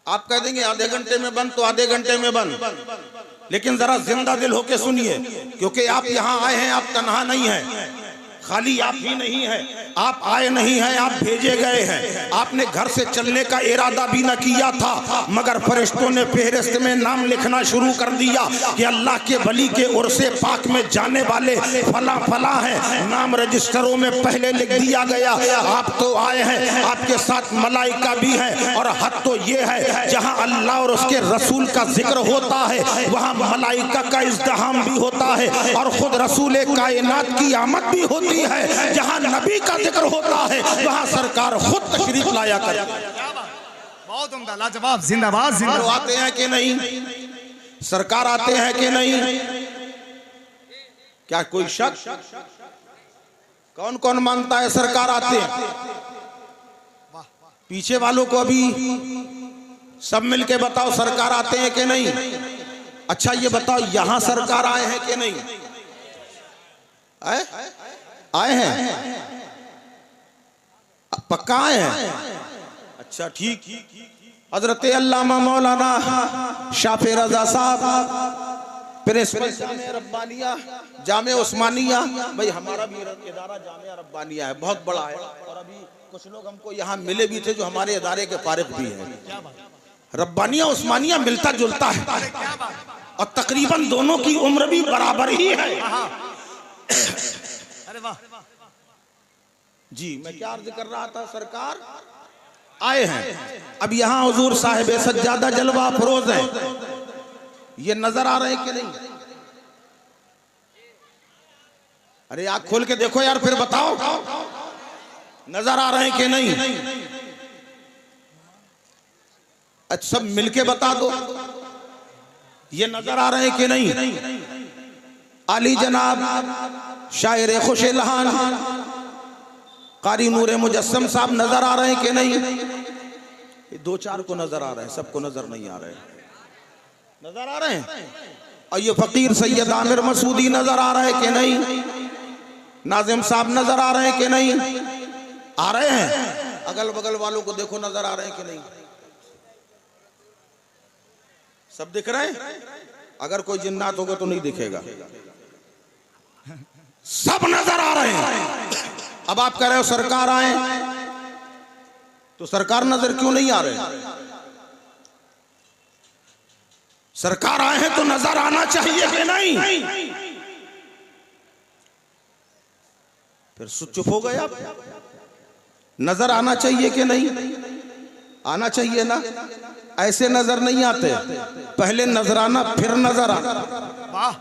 आप कह देंगे आधे घंटे में बंद तो आधे घंटे में बंद, लेकिन जरा जिंदा दिल होके सुनिए, क्योंकि आप यहां आए हैं, आप तन्हा नहीं हैं, खाली आप ही नहीं है, आप आए नहीं हैं, आप भेजे गए हैं। आपने घर से चलने का इरादा भी न किया था मगर फरिश्तों ने फेहरिस्त में नाम लिखना शुरू कर दिया कि अल्लाह के वली के उर्से पाक में जाने वाले फला फला हैं, नाम रजिस्टरों में पहले लिख दिया गया। आप तो आए हैं, आपके साथ मलाइका भी है, और हद तो ये है जहां अल्लाह और उसके रसूल का जिक्र होता है वहां मलाइका का इज़्तिहाम भी होता है, और खुद रसूल कायनात की आमद भी होती है। जहां नबी का जिक्र होता है वहां सरकार खुद तशरीफ लाया करे। बहुत उम्दा, लाजवाब, जिंदाबाद, जिंदाबाद। आते हैं कि नहीं, सरकार आते हैं कि नहीं, क्या कोई शक? कौन कौन मानता है सरकार आते हैं? पीछे वालों को अभी सब मिलके बताओ सरकार आते हैं कि नहीं? अच्छा ये बताओ यहां सरकार आए हैं कि नहीं? आए हैं? पक्का आए हैं? अच्छा ठीक। हजरत अल्लामा मौलाना शाफी रजा साहब प्रिंसिपल जामिया रब्बानिया जामिया उस्मानिया, भाई हमारा भी इदारा जामिया रब्बानिया है, बहुत बड़ा है। और अभी कुछ लोग हमको यहाँ मिले भी थे जो हमारे इदारे के फारिग भी हैं। रब्बानिया उस्मानिया मिलता जुलता है और तकरीबन दोनों की उम्र भी बराबर ही है। अरे वाह जी, मैं क्या अर्ज कर रहा था, सरकार आए हैं। अब यहाँ हुजूर साहिब सज्जादा जलवा फरोज हैं, ये नजर आ रहे हैं कि नहीं? अरे आँख खोल के देखो यार, फिर बताओ नजर आ रहे हैं कि नहीं? अच्छा सब मिलके बता दो ये नजर आ रहे हैं कि नहीं? आली जनाब शायर खुश लहान कारी नूरे मुजस्सम साहब नजर आ रहे हैं कि नहीं? दो चार को नजर आ रहे हैं, सबको नजर नहीं आ रहे। नजर आ रहे हैं? और ये फकीर सैयद आमिर मसूदी नजर आ रहे हैं कि नहीं? नाजिम साहब नजर आ रहे हैं कि नहीं? आ रहे हैं। अगल बगल वालों को देखो नजर आ रहे हैं कि नहीं? सब दिख रहे हैं? अगर कोई जिन्नात होगा तो नहीं दिखेगा, सब नजर आ रहे हैं। अब आप कह रहे हो सरकार आए, तो सरकार नजर क्यों नहीं आ रहे? सरकार आए हैं तो नजर आना चाहिए कि नहीं? फिर चुप हो गए आप। नजर आना चाहिए कि नहीं? आना चाहिए ना। ऐसे नजर नहीं आते, पहले नजराना फिर नजर आना। वाह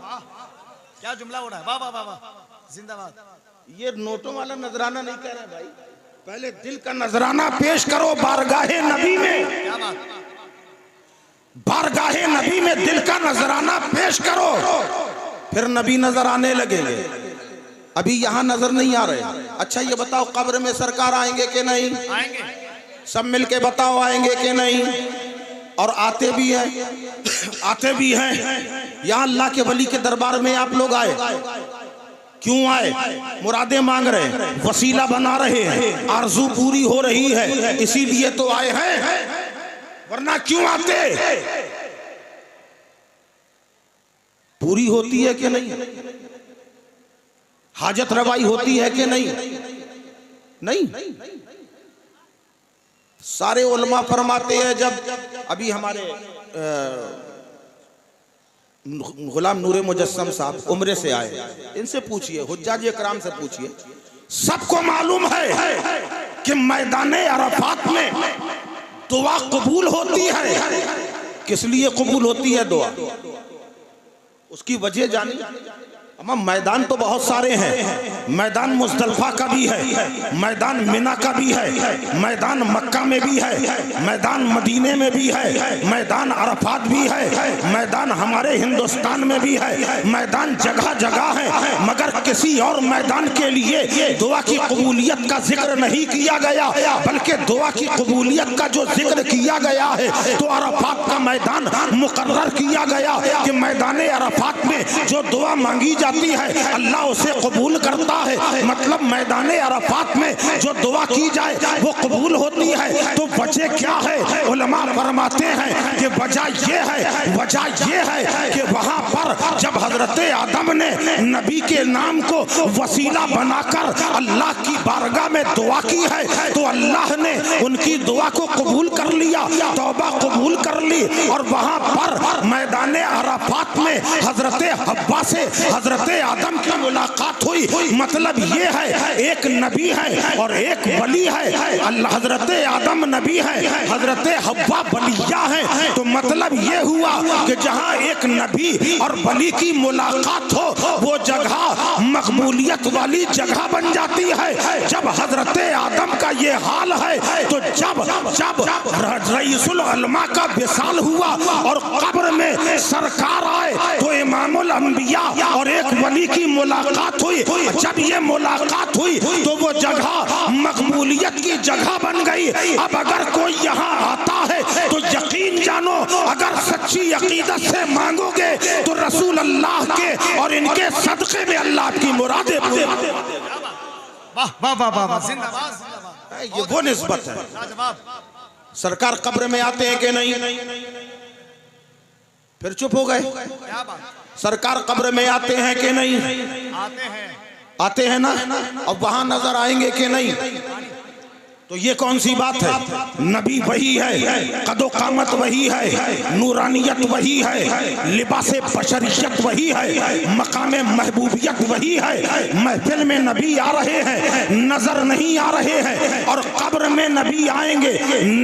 क्या जुमला हो रहा है, वाह वाह वाह वाह, जिंदाबाद। ये नोटों वाला नजराना नहीं कह रहे भाई, पहले दिल का नजराना पेश करो बारगाहे नबी में। क्या बात, बारगाहे नबी में दिल का नजराना पेश करो, फिर नबी नजर आने लगेंगे। अभी यहाँ नजर नहीं आ रहे। अच्छा ये बताओ कब्र में सरकार आएंगे कि नहीं? आएंगे। सब मिलके बताओ आएंगे कि नहीं? और आते भी हैं, आते भी हैं। यहाँ अल्लाह के वली के दरबार में आप लोग आए, क्यों आए? मुरादे मांग रहे हैं, वसीला बना रहे हैं, आरजू पूरी हो रही है, इसीलिए तो आए हैं, वरना क्यों आते? पूरी होती है कि नहीं? हाजत रवाई होती है कि नहीं? नहीं। सारे उलमा फरमाते हैं, जब अभी हमारे गुलाम नूरे मुजस्सम साहब उम्रे से आए, इनसे पूछिए, हुज्जाज इकराम से पूछिए, सबको मालूम है कि मैदान अरफात में दुआ कबूल होती है। किस लिए कबूल होती है दुआ? उसकी वजह जानी। मैदान तो बहुत सारे हैं, मैदान मुज़दलिफा का भी है, मैदान मिना का भी है, मैदान मक्का में भी है, मैदान मदीने में भी है, मैदान अरफात भी है, मैदान हमारे हिंदुस्तान में भी है, मैदान जगह जगह है। मगर किसी और मैदान के लिए दुआ की कबूलियत का जिक्र नहीं किया गया, बल्कि दुआ की कबूलियत का जो जिक्र किया गया है तो अरफात का मैदान मुकर्रर किया गया कि मैदान अरफात में जो दुआ मांगी जाती है अल्लाह उसे कबूल करता है। मतलब मैदान अरफात में जो दुआ की जाए वो कबूल होती है। तो वजह क्या है? उलमा फरमाते हैं कि वजह ये है कि वहां पर जब हजरत आदम ने नबी के नाम को वसीला बनाकर अल्लाह की बारगाह में दुआ की है तो अल्लाह ने उनकी दुआ को कबूल कर लिया, तौबा कबूल कर ली। और वहां पर मैदान अरफात में हजरत हव्वा से हजरत आदम की मुलाकात हुई। मतलब ये है एक नबी है और एक वली है। अल्लाह हजरत आदम नबी है, हजरत हव्वा वलिया है। तो मतलब ये हुआ कि जहाँ एक नबी और वली की मुलाकात हो वो जगह मकबूलियत वाली जगह बन जाती है। जब हजरत आदम का ये हाल है तो जब रईसुल उलमा का विसाल हुआ और कब्र में सरकार आए तो इमामुल अंबिया और एक एक वली की मुलाकात हुई। जब ये मुलाकात हुई तो वो जगह मकबूलियत की जगह बन गई। अब अगर कोई यहाँ आता है तो यकीन जानो, अगर सच्ची अकीदत से मांगोगे तो रसूल अल्लाह के और इनके सदक़े में अल्लाह की मुरादें पूरी। वाह वाह वाह वाह वाह। जिंदाबाद जिंदाबाद। ये वो निस्बत है। लाजवाब। सरकार कब्र में आते हैं कि नहीं? फिर चुप हो गए। क्या बात। सरकार कब्र में आते हैं कि नहीं? आते हैं। आते हैं ना। अब वहां नजर आएंगे कि नहीं? तो ये कौन सी बात है? नबी वही है, कदो कामत वही है, नूरानियत वही है, लिबासे बशरियत वही है, मकामे महबूबियत वही है। महफिल में नबी आ रहे हैं, नजर नहीं आ रहे हैं, और कब्र में नबी आएंगे,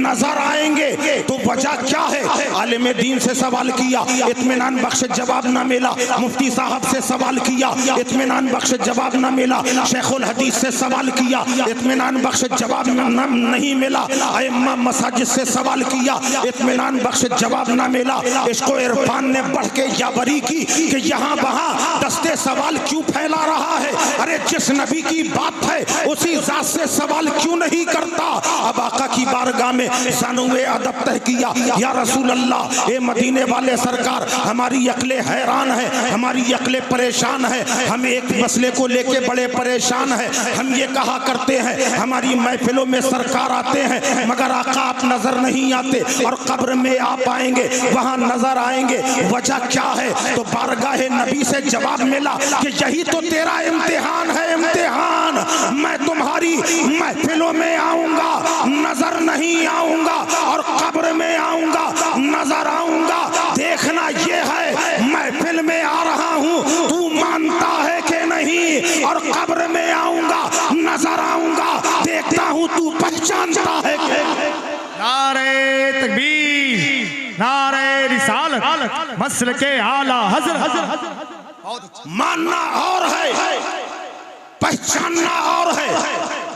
नजर आएंगे। तो वजह क्या है? आलिम दीन से सवाल किया, इत्मीनान बख्श जवाब न मिला। मुफ्ती साहब से सवाल किया, इत्मीनान बख्श जवाब न मिला। शेखुल हदीस से सवाल किया, इत्मीनान बख्श जवाब नहीं मिला। अइम्मा मसाजिद से सवाल किया, इत्मीनान बख्श जवाब ना मिला। इसको इरफान ने बढ़ के यावरी की कि यहाँ वहाँ दस्ते सवाल क्यों फैला रहा है? अरे जिस नबी की बात है उसी जात से सवाल क्यों नहीं करता? अब आका की बारगाह में सानुए अदब तय किया, या रसूल अल्लाह, ए मदीने वाले सरकार, हमारी अक्लें हैरान है, हमारी अक्लें परेशान है, हम एक मसले को लेके बड़े परेशान है। हम ये कहा करते हैं हमारी महफिलों में सरकार आते हैं, मगर आका आप नजर नहीं आते, और कब्र में आप आएंगे, वहां नजर आएंगे। वजह क्या है? तो बारगाह नबी से जवाब मिला कि यही तो तेरा इम्तिहान है, इम्तिहान। मैं तुम्हारी महफिलों में आऊंगा, नजर नहीं आऊंगा, और कब्र में आऊंगा, नजर आऊंगा। देखना ये है, महफिल में आ रहा हूं, तू मानता है कि नहीं? और कब्र में आऊंगा, नजर आऊंगा, देखता हूं तू पहचानता है कि? नारे तकबीर, नारे रिसालत, मसल के आला हज़रत। बहुत अच्छा। मानना और है, पहचानना और है,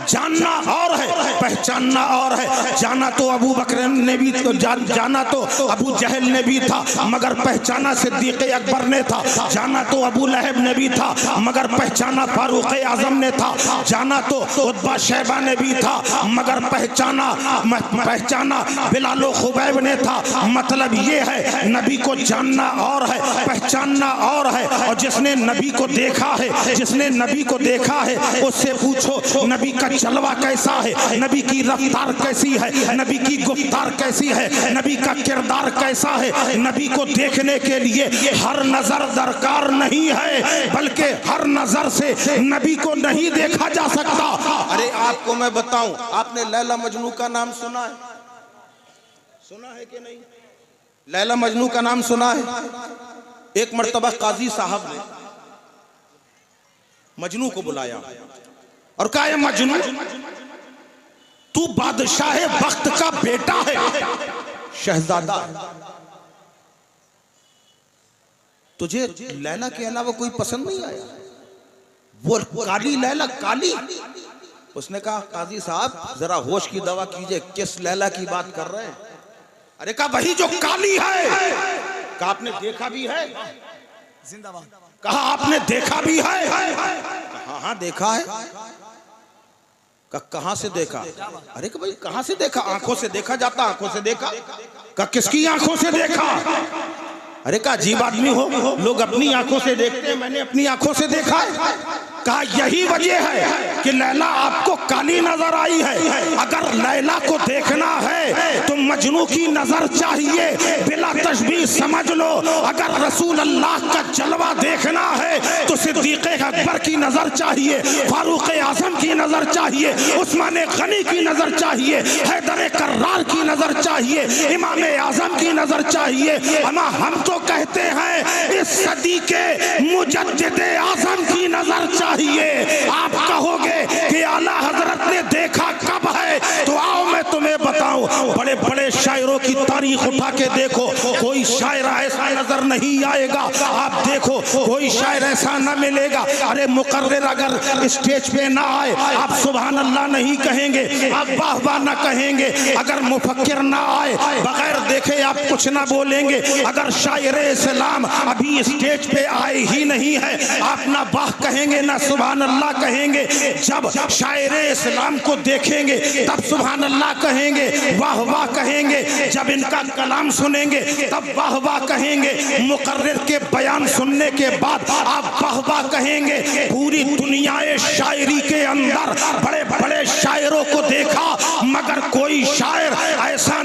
जानना और है, पहचानना और है। जाना तो अबू बकर ने भी तो जाना तो अबू जहल ने भी था, मगर पहचाना सिद्दीक़ अकबर ने था। जाना तो अबू लहब ने भी था, मगर पहचाना फारूक आजम ने था। जाना तो उतबा शैबा ने भी था, मगर पहचाना बिलाल खुबैब ने था। मतलब ये है, नबी को जानना और है, पहचानना और है। और जिसने नबी को देखा है, जिसने नबी को देखा है, उससे पूछो नबी का चलवा कैसा है, नबी की रफ्तार कैसी है, नबी की गुफ्तार कैसी है, नबी का किरदार कैसा है। नबी को देखने के लिए हर नजर दरकार नहीं है, बल्कि हर नजर से नबी को नहीं देखा जा सकता। अरे आपको मैं बताऊं, आपने लैला मजनू का नाम सुना है? सुना है कि नहीं? लैला मजनू का नाम सुना है? एक मर्तबा काजी साहब ने मजनू को बुलाया और कहा, ये मजनू, तू बादशाह वक्त का बेटा है, शहजादा, तुझे लैला के अलावा कोई पसंद नहीं आया? वो काली लैला, काली। उसने कहा, काजी साहब जरा होश की दवा कीजिए, किस लैला की बात कर रहे हैं? अरे कहा, वही जो काली है। कहा, आपने देखा भी है? जिंदाबाद। कहा, आपने देखा भी है? हाँ हाँ देखा है। कहां से देखा? अरे भाई कहां से देखा? आंखों से देखा जाता, आंखों से देखा। किसकी आंखों से देखा? अरे का अजीब आदमी हो, लोग अपनी आंखों से देखते हैं, मैंने अपनी आंखों से देखा है। कहा यही वजह है कि लैला आपको काली नजर आई है। अगर लैला को देखना है तो मजनू की नजर चाहिए, बिला तशबीह समझ लो। अगर रसूल अल्लाह का जलवा देखना है तो सिद्दीक़ अकबर की नजर चाहिए, फारूक आजम की नजर चाहिए, उस्मान गनी की नजर चाहिए, हैदर कर्रार की नजर चाहिए, इमाम आजम की नजर चाहिए। अमा हम तो कहते हैं इस सदी के मुजद्दिद आजम की नजर चाहिए। आप कहोगे कि आला हजरत ने देखा कब है, तो आओ मैं तुम्हें बताऊं, बड़े बड़े शायरों की तारीख उठा के देखो, कोई शायर ऐसा नजर नहीं आएगा। आप देखो कोई शायर ऐसा न मिलेगा। अरे मुकर्रिर अगर स्टेज पे ना आए आप सुभान अल्लाह नहीं कहेंगे, आप वाह वाह ना कहेंगे। अगर मुफक्किर ना आए बगैर देखे आप कुछ ना बोलेंगे। अगर शायर इस्लाम अभी स्टेज पे आए ही नहीं है आप ना वाह कहेंगे ना सुभान अल्लाह कहेंगे। जब शायर इस्लाम को देखेंगे तब सुभान अल्लाह कहेंगे, वाह वाह कहेंगे। जब इनका कलाम सुनेंगे तब वाह वाह कहेंगे। मुकर्रिर के बयान सुनने के बाद आप वाह वाह कहेंगे। पूरी दुनिया शायरी के अंदर बड़े बड़े शायरों को देखा मगर कोई शायर ऐसा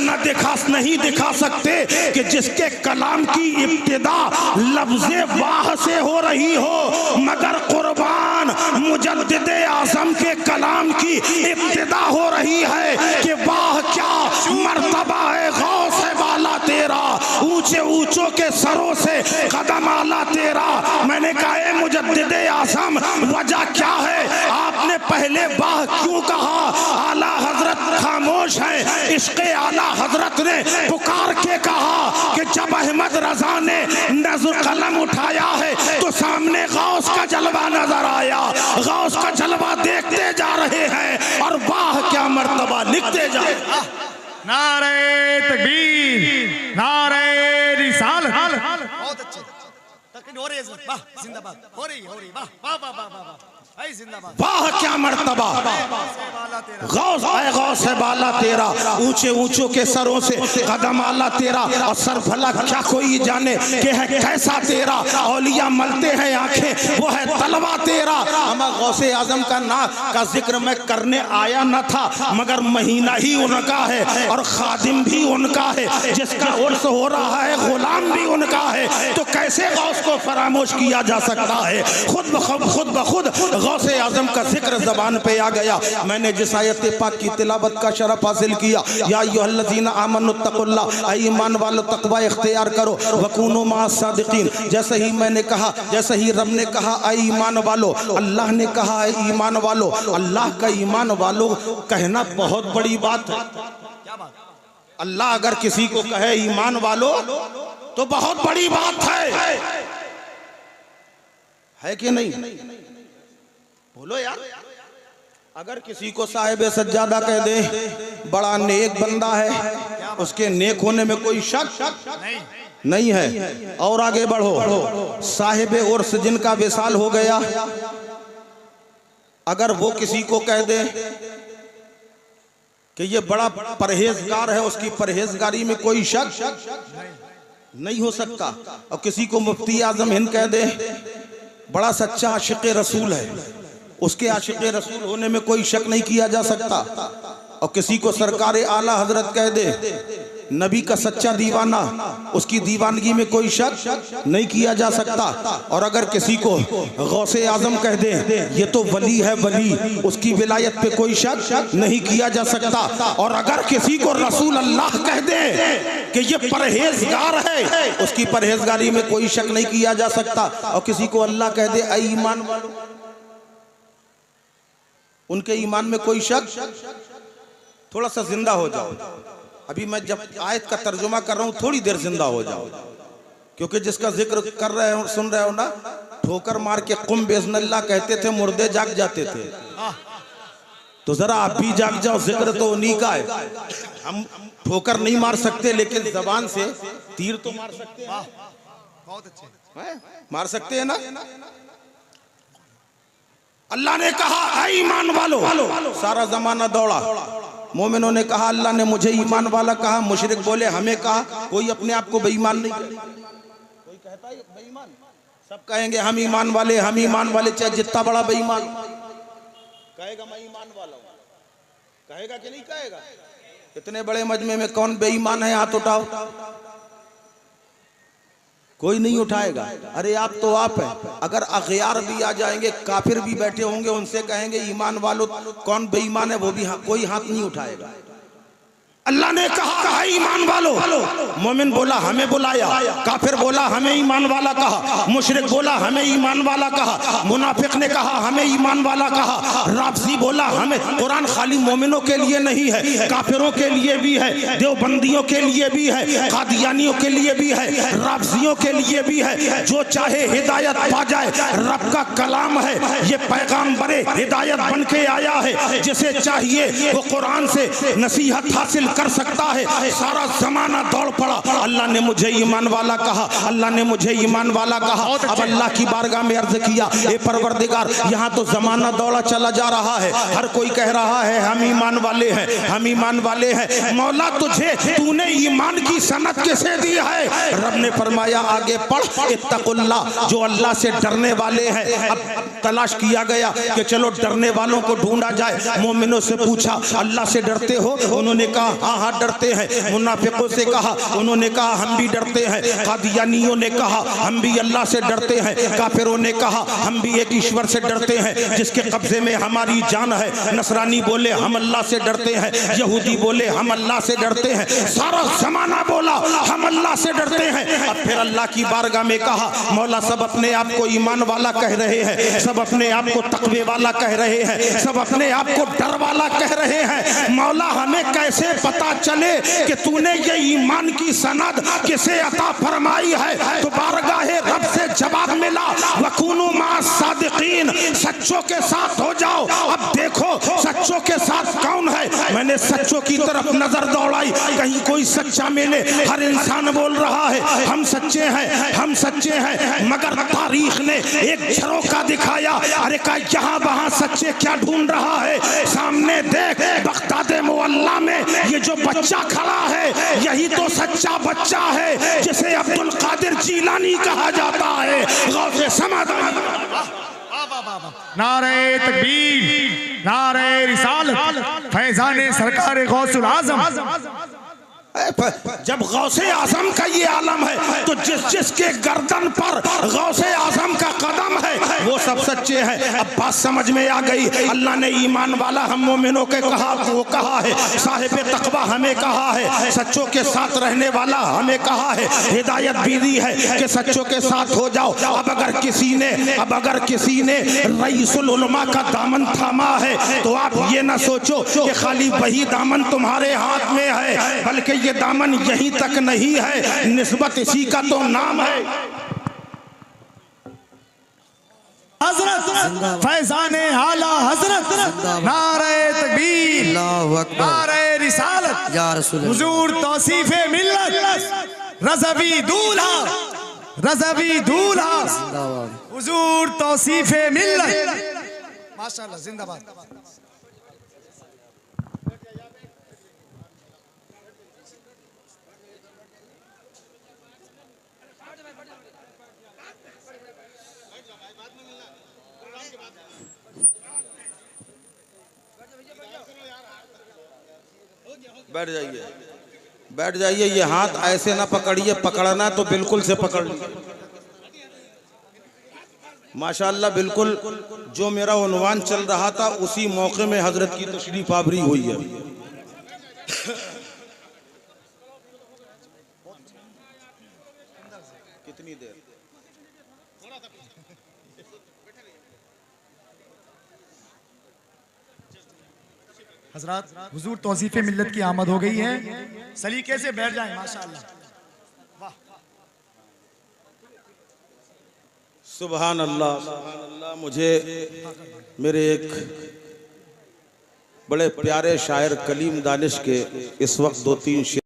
नहीं दिखा सकते कि जिसके कलाम की इब्तिदा लफ्ज़े वाह से हो रही हो। मगर कुर्बान मुजद्दिद आज़म के कलाम की इब्तिदा हो रही है कि वाह क्या मर्तबा है गौस वाला तेरा, ऊंचे ऊंचों के सरों से कदम आला तेरा। मैंने कहा है मुजद्दिद आज़म वजह क्या है, आपने पहले वाह क्यों कहा? आला हजरत खामोश है। इश्क़े आला हजरत ने पुकार के कहा कि जब अहमद रजा ने नज़र कलम उठाया है तो सामने गौस का जलवा नजर आया। गौस का जलवा देखते जा रहे हैं और वाह क्या मर्तबा लिखते जा रहे हैं। नारे तकबीर, नारे रिसालत। बहुत अच्छे तकरीर हो रही है, वाह जिंदाबाद हो रही वाह वाह वाह वाह वाह भाई जिंदाबाद। वाह क्या मर्तबा, गौस है गौस है बाला तेरा, ऊंचे ऊंचों के सरों से कदम आला तेरा। और सर भला क्या कोई जाने कि है कैसा तेरा, औलिया मलते हैं आंखें वो है तलवा तेरा। हमें गौसे आजम का नाम का जिक्र मैं करने आया न था मगर महीना ही उनका है और खादिम भी उनका है, जिसका उर्स हो रहा है गुलाम भी उनका है। तो कैसे गौस को फरामोश किया जा सकता है? खुद ब खुद गौसे आजम का जिक्र जबान पे आ गया। मैंने जिस आयत पाक की तिलावत का शरफ हासिल किया, या अय्युहल्लज़ीना आमनुत्तक़ुल्लाह, ईमान वालों तक़वा इख्तियार करो, वकूनू मअस सादिक़ीन। जैसे ही मैंने कहा, जैसे ही रब ने कहा ईमान वालों, अल्लाह ने कहा ईमान वालों। अल्लाह का ईमान वालों कहना बहुत बड़ी बात है। क्या बात? अल्लाह अगर किसी को कहे ईमान वालों तो बहुत बड़ी बात है कि नहीं? बोलो यार। अगर किसी को साहिब सज्जादा कह दे बड़ा नेक बंदा है, उसके नेक होने में कोई शक नहीं है। और आगे बढ़ो, साहिब उर्स जिनका विसाल हो गया, अगर वो किसी को कह दे कि ये बड़ा परहेजगार है, उसकी परहेजगारी में कोई शक नहीं हो सकता। और किसी को मुफ्ती आजम हिंद कह दे बड़ा सच्चा आशिक़ रसूल है, उसके आशिक़ रसूल होने में कोई शक नहीं किया जा सकता। और किसी को सरकार आला हजरत कह दे नबी का सच्चा दीवाना, उसकी दीवानगी में कोई शक नहीं किया जा सकता। और अगर किसी को गौसे आजम कह दे ये तो वली है वली, उसकी विलायत पे कोई शक नहीं किया जा सकता। और अगर किसी को रसूल अल्लाह कह दे कि ये परहेजगार है, उसकी परहेजगारी में कोई शक नहीं किया जा सकता। और किसी को अल्लाह कह दे ऐ ईमान वालों, उनके ईमान में कोई शक। थोड़ा सा जिंदा हो जाओ, अभी मैं जब आयत का तर्जुमा कर रहा हूं थोड़ी देर जिंदा हो जाओ, क्योंकि जिसका जिक्र कर रहे हो सुन रहे हो ना, ठोकर मार के कुम बेज़नल्लाह कहते थे, मुर्दे जाग जाते थे। तो जरा आप भी जाग जाओ, जिक्र तो उन्हीं का है। हम ठोकर नहीं मार सकते लेकिन जबान से तीर तो मार सकते हैं। बहुत अच्छे मार सकते हैं ना। अल्लाह ने कहा ऐ ईमान वालों, सारा जमाना दौड़ा, मोमिनों ने कहा अल्लाह ने मुझे ईमान वाला कहा, मुशरिक बोले हमें कहा। कोई अपने आप को बेईमान नहीं, कोई कहता है बेईमान, सब कहेंगे हम ईमान वाले, हम ईमान वाले। चाहे जितना बड़ा बेईमान कहेगा मैं ईमान वाला हूं, कहेगा कि नहीं कहेगा? इतने बड़े मजमे में कौन बेईमान है? हाथ उठाओ। कोई नहीं उठाएगा। अरे आप तो आप है। अगर अखियार भी आ जाएंगे, काफिर भी बैठे होंगे, उनसे कहेंगे ईमान वालों कौन बेईमान है, वो भी कोई हाथ नहीं उठाएगा। अल्लाह ने कहा है ईमान वालो, मोमिन बोला हमें बुलाया, काफिर बोला हमें ईमान वाला कहा, मुशरिक बोला हमें ईमान वाला कहा, मुनाफिक ने कहा हमें ईमान वाला कहा, राफसी बोला हमें। कुरान खाली मोमिनों के लिए नहीं है, काफिरों के लिए भी है, देवबंदियों के लिए भी है, कादियानियों के लिए भी है, राफसियों के लिए भी है। जो चाहे हिदायत पा जाए, रब का कलाम है, ये पैगाम बड़े हिदायत बन के आया है। जिसे चाहिए वो कुरान से नसीहत हासिल कर सकता है। सारा जमाना दौड़ पड़ा, अल्लाह ने मुझे ईमान वाला कहा, अल्लाह ने मुझे ईमान वाला कहा। अब अल्लाह की बारगाह में अर्ज किया, ए परवरदिगार, यहाँ तो जमाना दौड़ा चला जा रहा है, हर कोई कह रहा है हम ईमान वाले हैं, हम ईमान वाले हैं। मौला तुझे तूने ईमान की सनत किसे दी है? रब ने फरमाया आगे पढ़, इत्तकुल्लाह, जो अल्लाह से डरने वाले हैं। अब तलाश किया गया कि चलो डरने वालों को ढूंढा जाए। मोमिनों से पूछा अल्लाह से डरते हो? उन्होंने कहा हाँ हाँ डरते हैं। मुनाफिकों से कहा, उन्होंने कहा हम भी डरते हैं। कादियानियों ने कहा हम भी अल्लाह से डरते हैं। काफिरों ने कहा हम भी एक ईश्वर से डरते हैं जिसके कब्जे में हमारी जान है। नसरानी बोले हम अल्लाह से डरते हैं, यहूदी बोले हम अल्लाह से डरते हैं, सारा जमाना बोला हम अल्लाह से डरते हैं। अब फिर अल्लाह की बारगाह में कहा मौला सब अपने आप को ईमान वाला कह रहे हैं, सब अपने आप को तकवे वाला कह रहे हैं, सब अपने आप को डर वाला कह रहे हैं। मौला हमें कैसे पता चले कि तूने ये ईमान की सनद किसे अता फरमाई है? तो बारगाहे रब से जवाब मिला वकुनु मा सादिकीन, सच्चों के साथ हो जाओ। अब देखो सच्चों के साथ कौन है? मैंने सच्चों की तरफ नजर दौड़ाई, कहीं कोई सच्चा मिले। हर इंसान बोल रहा है हम सच्चे हैं, हम सच्चे हैं, मगर तारीख ने एक झरोका दिखाया। अरे का यहाँ वहाँ सच्चे क्या ढूंढ रहा है? सामने देख, बगदाद मुअल्ला में ये जो बच्चा खड़ा है यही तो सच्चा बच्चा है जिसे अब्दुल कादिर जीलानी कहा जाता है। गौसे समझ। नारे तकबीर, नारे रिसालत, फैजाने सरकार गौसुल आजम। जब गौसे आजम का ये आलम है तो जिस जिसके गर्दन पर गौसे आजम का कदम है वो सब सच्चे हैं। अब बात समझ में आ गई। अल्लाह ने ईमान वाला हम मोमिनों के कहा, वो कहा है, साहिब तकवा हमें कहा है, सच्चों के साथ रहने वाला हमें कहा है, हिदायत भी दी है कि सच्चों के साथ हो जाओ। अब अगर किसी ने रईसुल उलमा का दामन थामा है तो आप ये ना सोचो कि खाली वही दामन तुम्हारे हाथ में है, बल्कि ये दामन यहीं तक नहीं है, निस्बत इसी का तो नाम है। हजरत फैजाने आला हजरत, नारे तकबीर, नारे रिसालत, या रसूल अल्लाह। हुजूर तौसीफे मिल्लत, रज़वी दूल्हा, रज़वी दूल्हा, हुजूर तौसीफे मिल्लत। माशाअल्लाह, जिंदाबाद। बैठ जाइए, बैठ जाइए। ये हाथ ऐसे ना पकड़िए, पकड़ना तो बिल्कुल से पकड़ लीजिए। माशाअल्लाह, बिल्कुल जो मेरा उन्वान चल रहा था उसी मौके में हजरत की तशरीफ आवरी हुई है। कितनी देर? हजरत हुजूर तौसीफे मिल्लत की आमद हो गई है, सलीके से बैठ जाएं। माशाअल्लाह, सुभान अल्लाह, सुभान अल्लाह। मुझे मेरे एक बड़े प्यारे शायर कलीम दानिश के इस वक्त 2-3 शेर